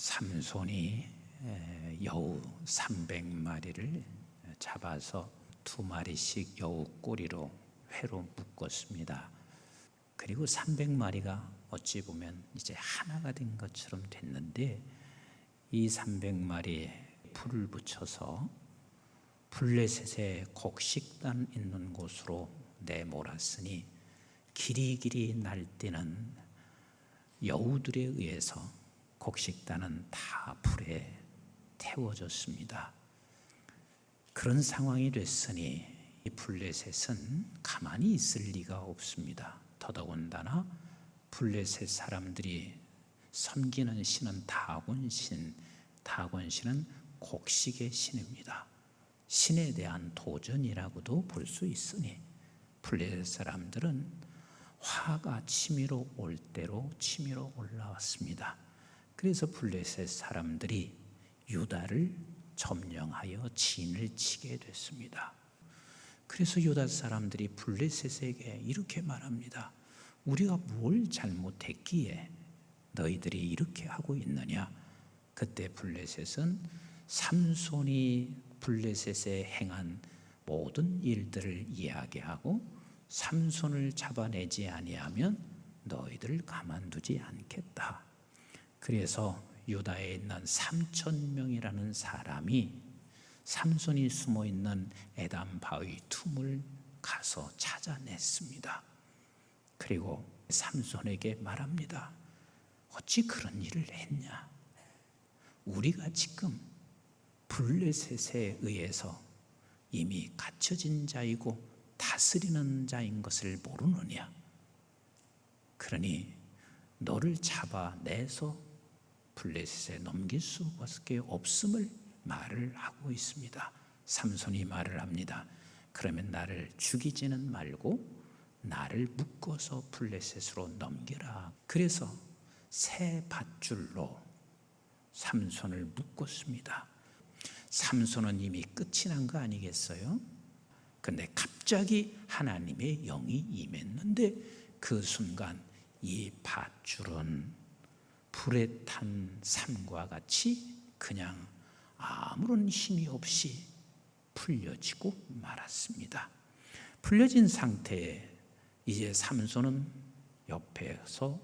삼손이 여우 300마리를 잡아서 2마리씩 여우 꼬리로 회로 묶었습니다. 그리고 300마리가 어찌 보면 이제 하나가 된 것처럼 됐는데, 이 300마리에 불을 붙여서 블레셋의 곡식단 있는 곳으로 내몰았으니 길이길이 날뛰는 여우들에 의해서 곡식단은 다 불에 태워졌습니다. 그런 상황이 됐으니 이 블레셋은 가만히 있을 리가 없습니다. 더더군다나 블레셋 사람들이 섬기는 신은 다곤신, 다곤신은 곡식의 신입니다. 신에 대한 도전이라고도 볼 수 있으니 블레셋 사람들은 화가 치밀어 올 대로 치밀어 올라왔습니다. 그래서 블레셋 사람들이 유다를 점령하여 진을 치게 됐습니다. 그래서 유다 사람들이 블레셋에게 이렇게 말합니다. 우리가 뭘 잘못했기에 너희들이 이렇게 하고 있느냐? 그때 블레셋은 삼손이 블레셋에 행한 모든 일들을 이야기하고, 삼손을 잡아내지 아니하면 너희들 가만두지 않겠다. 그래서 유다에 있는 3,000명이라는 사람이 삼손이 숨어있는 에담 바위 틈을 가서 찾아냈습니다. 그리고 삼손에게 말합니다. 어찌 그런 일을 했냐? 우리가 지금 블레셋에 의해서 이미 갇혀진 자이고 다스리는 자인 것을 모르느냐? 그러니 너를 잡아내서 블레셋에 넘길 수밖에 없음을 말을 하고 있습니다. 삼손이 말을 합니다. 그러면 나를 죽이지는 말고 나를 묶어서 블레셋으로 넘겨라. 그래서 새 밧줄로 삼손을 묶었습니다. 삼손은 이미 끝이 난 거 아니겠어요? 근데 갑자기 하나님의 영이 임했는데 그 순간 이 밧줄은 불에 탄 삼과 같이 그냥 아무런 힘이 없이 풀려지고 말았습니다. 풀려진 상태에 이제 삼손은 옆에서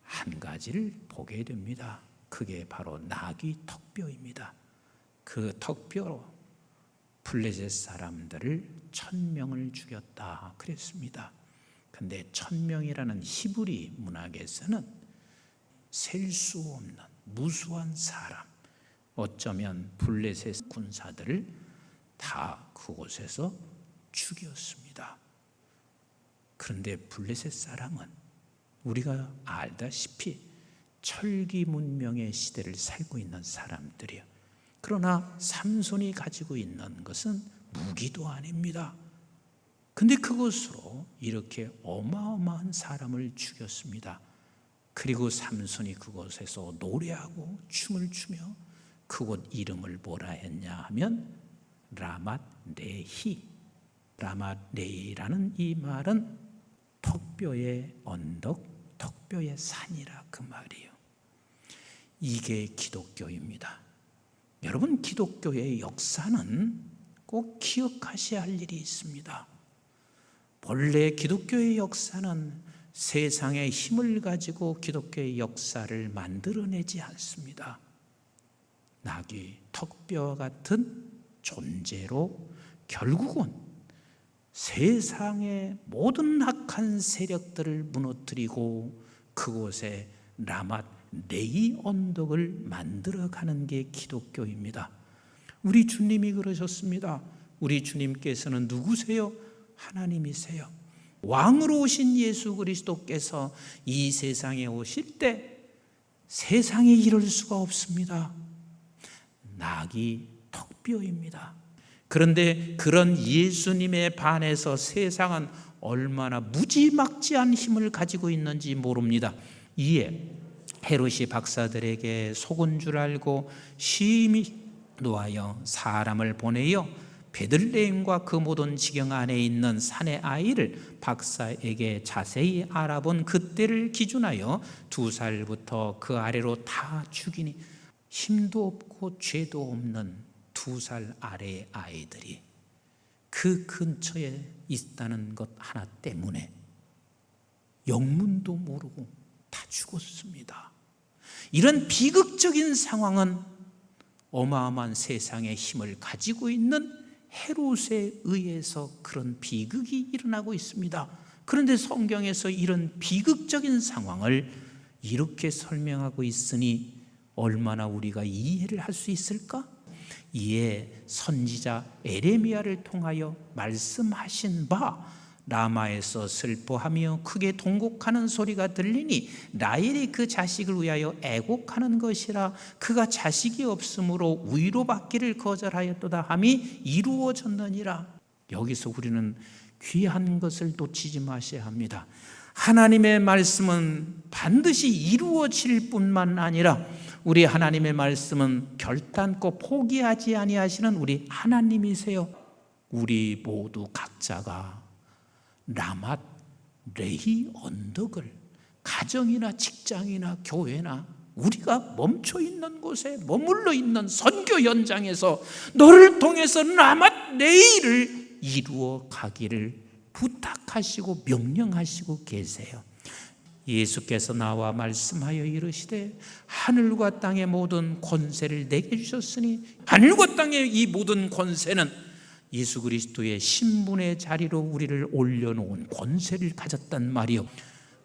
한 가지를 보게 됩니다. 그게 바로 나귀 턱뼈입니다. 그 턱뼈로 블레셋 사람들을 1,000명을 죽였다 그랬습니다. 근데 1,000명이라는 히브리 문학에서는 셀 수 없는 무수한 사람, 어쩌면 블레셋 군사들을 다 그곳에서 죽였습니다. 그런데 블레셋 사람은 우리가 알다시피 철기 문명의 시대를 살고 있는 사람들이에요. 그러나 삼손이 가지고 있는 것은 무기도 아닙니다. 근데 그것으로 이렇게 어마어마한 사람을 죽였습니다. 그리고 삼손이 그곳에서 노래하고 춤을 추며 그곳 이름을 뭐라 했냐 하면 라맛레히. 라맛레히라는 이 말은 턱뼈의 언덕, 턱뼈의 산이라 그 말이에요. 이게 기독교입니다. 여러분, 기독교의 역사는 꼭 기억하셔야 할 일이 있습니다. 본래 기독교의 역사는 세상의 힘을 가지고 기독교의 역사를 만들어내지 않습니다. 나귀 턱뼈와 같은 존재로 결국은 세상의 모든 악한 세력들을 무너뜨리고 그곳에 라맛레히 언덕을 만들어가는 게 기독교입니다. 우리 주님이 그러셨습니다. 우리 주님께서는 누구세요? 하나님이세요. 왕으로 오신 예수 그리스도께서 이 세상에 오실 때 세상에 이럴 수가 없습니다. 나귀 턱뼈입니다. 그런데 그런 예수님에 반해서 세상은 얼마나 무지막지한 힘을 가지고 있는지 모릅니다. 이에 헤롯이 박사들에게 속은 줄 알고 심히 노하여 사람을 보내어 베들레헴과 그 모든 지경 안에 있는 산의 아이를 박사에게 자세히 알아본 그때를 기준하여 2살부터 그 아래로 다 죽이니, 힘도 없고 죄도 없는 2살 아래의 아이들이 그 근처에 있다는 것 하나 때문에 영문도 모르고 다 죽었습니다. 이런 비극적인 상황은 어마어마한 세상의 힘을 가지고 있는 헤롯에 의해서 그런 비극이 일어나고 있습니다. 그런데 성경에서 이런 비극적인 상황을 이렇게 설명하고 있으니 얼마나 우리가 이해를 할 수 있을까? 이에 선지자 에레미야를 통하여 말씀하신 바, 라마에서 슬퍼하며 크게 통곡하는 소리가 들리니 라헬이 그 자식을 위하여 애곡하는 것이라. 그가 자식이 없으므로 위로받기를 거절하였도다 함이 이루어졌느니라. 여기서 우리는 귀한 것을 놓치지 마셔야 합니다. 하나님의 말씀은 반드시 이루어질 뿐만 아니라 우리 하나님의 말씀은 결단코 포기하지 아니하시는 우리 하나님이세요. 우리 모두 각자가 라맛 레히 언덕을 가정이나 직장이나 교회나 우리가 멈춰 있는 곳에 머물러 있는 선교 현장에서 너를 통해서 라맛 레히를 이루어 가기를 부탁하시고 명령하시고 계세요. 예수께서 나와 말씀하여 이르시되 하늘과 땅의 모든 권세를 내게 주셨으니, 하늘과 땅의 이 모든 권세는 예수 그리스도의 신분의 자리로 우리를 올려놓은 권세를 가졌단 말이요.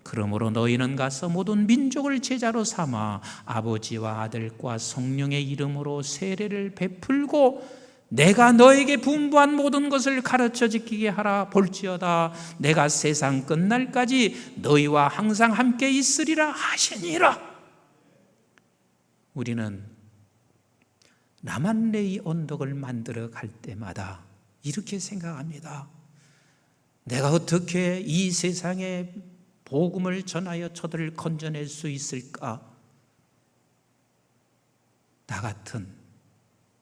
그러므로 너희는 가서 모든 민족을 제자로 삼아 아버지와 아들과 성령의 이름으로 세례를 베풀고 내가 너에게 분부한 모든 것을 가르쳐 지키게 하라. 볼지어다 내가 세상 끝날까지 너희와 항상 함께 있으리라 하시니라. 우리는 라맛 레히 언덕을 만들어 갈 때마다 이렇게 생각합니다. 내가 어떻게 이 세상에 복음을 전하여 저들을 건져낼 수 있을까? 나 같은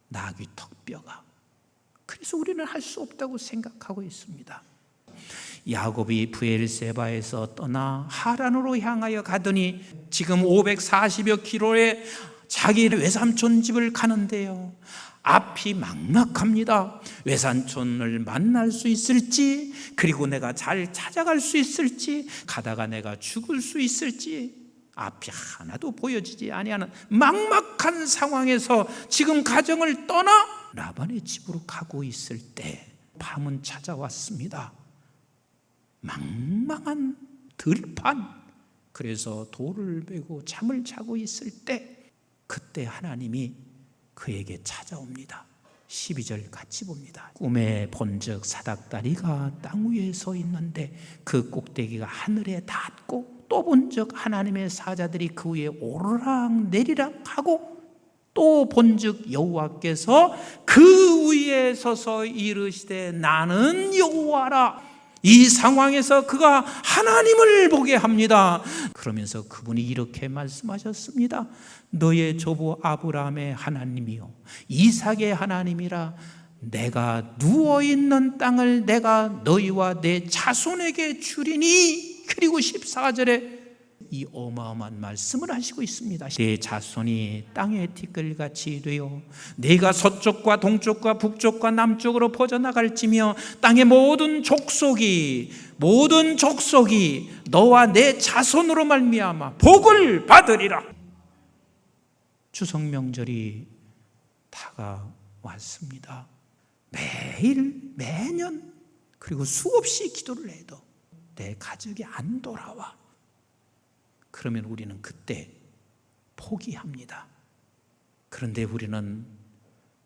나귀 턱뼈가. 그래서 우리는 할 수 없다고 생각하고 있습니다. 야곱이 브엘세바에서 떠나 하란으로 향하여 가더니 지금 540여 킬로의 자기 외삼촌 집을 가는데요, 앞이 막막합니다. 외삼촌을 만날 수 있을지, 그리고 내가 잘 찾아갈 수 있을지, 가다가 내가 죽을 수 있을지 앞이 하나도 보여지지 아니하는 막막한 상황에서 지금 가정을 떠나 라반의 집으로 가고 있을 때 밤은 찾아왔습니다. 망망한 들판, 그래서 돌을 베고 잠을 자고 있을 때 그때 하나님이 그에게 찾아옵니다. 12절 같이 봅니다. 꿈에 본즉 사닥다리가 땅 위에 서 있는데 그 꼭대기가 하늘에 닿고, 또 본즉 하나님의 사자들이 그 위에 오르락 내리락 하고, 또 본즉 여호와께서 그 위에 서서 이르시되 나는 여호와라. 이 상황에서 그가 하나님을 보게 합니다. 그러면서 그분이 이렇게 말씀하셨습니다. 너의 조부 아브라함의 하나님이요 이삭의 하나님이라. 내가 누워있는 땅을 내가 너희와 내 자손에게 주리니. 그리고 14절에 이 어마어마한 말씀을 하시고 있습니다. 내 자손이 땅의 티끌같이 되어 내가 서쪽과 동쪽과 북쪽과 남쪽으로 퍼져나갈지며 땅의 모든 족속이 너와 내 자손으로 말미암아 복을 받으리라. 추석 명절이 다가왔습니다. 매년 그리고 수없이 기도를 해도 내 가족이 안 돌아와. 그러면 우리는 그때 포기합니다. 그런데 우리는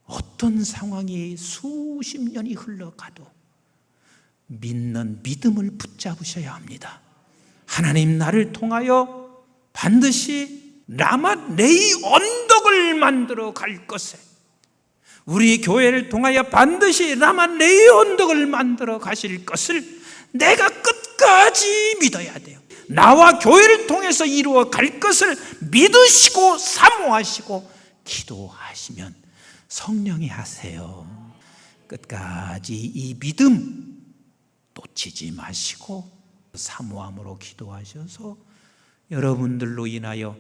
어떤 상황이 수십 년이 흘러가도 믿는 믿음을 붙잡으셔야 합니다. 하나님 나를 통하여 반드시 라맛 레히 언덕을 만들어 갈 것에, 우리 교회를 통하여 반드시 라맛 레히 언덕을 만들어 가실 것을 내가 끝까지 믿어야 돼요. 나와 교회를 통해서 이루어 갈 것을 믿으시고 사모하시고 기도하시면 성령이 하세요. 끝까지 이 믿음 놓치지 마시고 사모함으로 기도하셔서 여러분들로 인하여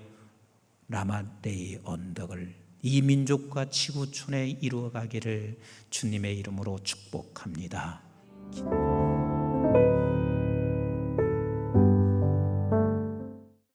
라마떼의 언덕을 이 민족과 지구촌에 이루어가기를 주님의 이름으로 축복합니다.